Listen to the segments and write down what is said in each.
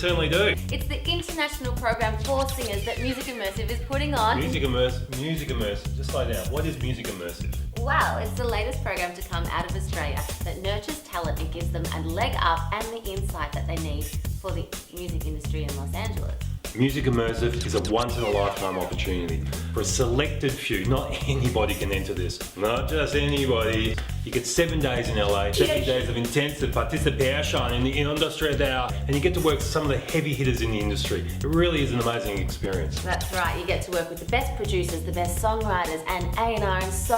certainly do. It's the international program for singers that Music Immersive is putting on. Music Immersive. Just slow down. What is Music Immersive? Wow, it's the latest program to come out of Australia that nurtures talent and gives them a leg up and the insight that they need for the music industry in Los Angeles. Music Immersive is a once-in-a-lifetime opportunity for a selected few. Not anybody can enter this. Not just anybody. You get 7 days in LA, 7 days of intensive participation in the industry there, and you get to work with some of the heavy hitters in the industry. It really is an amazing experience. That's right, you get to work with the best producers, the best songwriters, and A&R, and so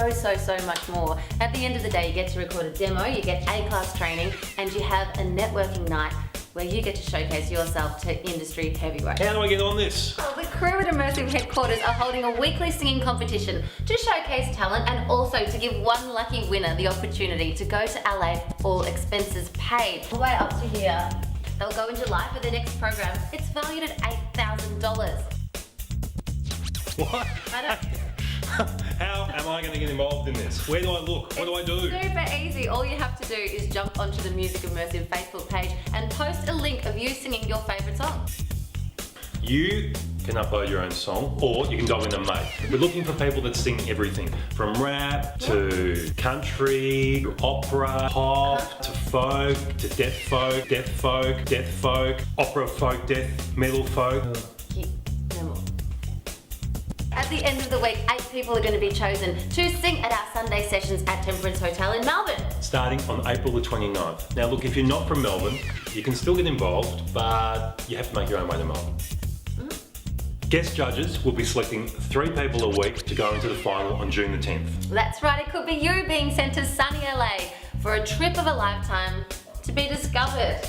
much more. At the end of the day, you get to record a demo, you get A-class training, and you have a networking night where you get to showcase yourself to industry heavyweights. How do I get on this? Well, the crew at Immersive Headquarters are holding a weekly singing competition to showcase talent and also to give one lucky winner the opportunity to go to LA, all expenses paid. Way up to here. They'll go in July for their next program. It's valued at $8,000. What? How am I going to get involved in this? Where do I look? What do I do? Super easy. All you have to do is jump onto the Music Immersive Facebook page and post a link of you singing your favourite song. You can upload your own song, or you can go in and make. We're looking for people that sing everything from rap to country, to opera, pop, to folk, to death folk, opera folk, death, metal folk. No more. At the end of the week, 8 people are going to be chosen to sing at our Sunday sessions at Temperance Hotel in Melbourne. Starting on April the 29th. Now look, if you're not from Melbourne, you can still get involved, but you have to make your own way to Melbourne. Guest judges will be selecting 3 people a week to go into the final on June the 10th. That's right, it could be you being sent to sunny LA for a trip of a lifetime to be discovered.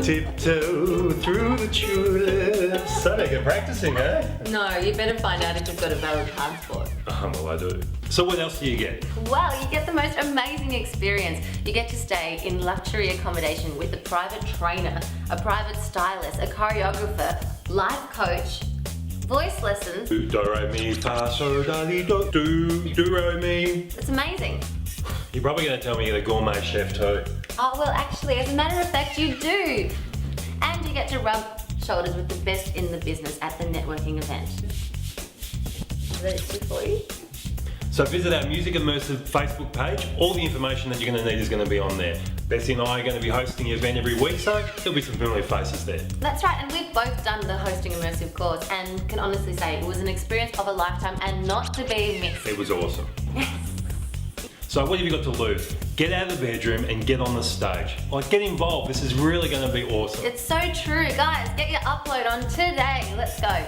Tiptoe through the tulips. So you're practicing, eh? No, you better find out if you've got a valid passport. Well, I do. So what else do you get? Well, you get the most amazing experience. You get to stay in luxury accommodation with a private trainer, a private stylist, a choreographer, life coach, voice lessons. Do, re, mi, fa, so, da, li, do, re, mi. It's amazing. You're probably going to tell me you're a gourmet chef too. Oh, well, actually, as a matter of fact, you do. And you get to rub shoulders with the best in the business at the networking event. Is that it for you? So visit our Music Immersive Facebook page. All the information that you're going to need is going to be on there. Bessie and I are going to be hosting the event every week, so there'll be some familiar faces there. That's right, and we've both done the Hosting Immersive course and can honestly say it was an experience of a lifetime and not to be missed. It was awesome. So what have you got to lose? Get out of the bedroom and get on the stage. Like, get involved. This is really going to be awesome. It's so true. Guys, get your upload on today. Let's go.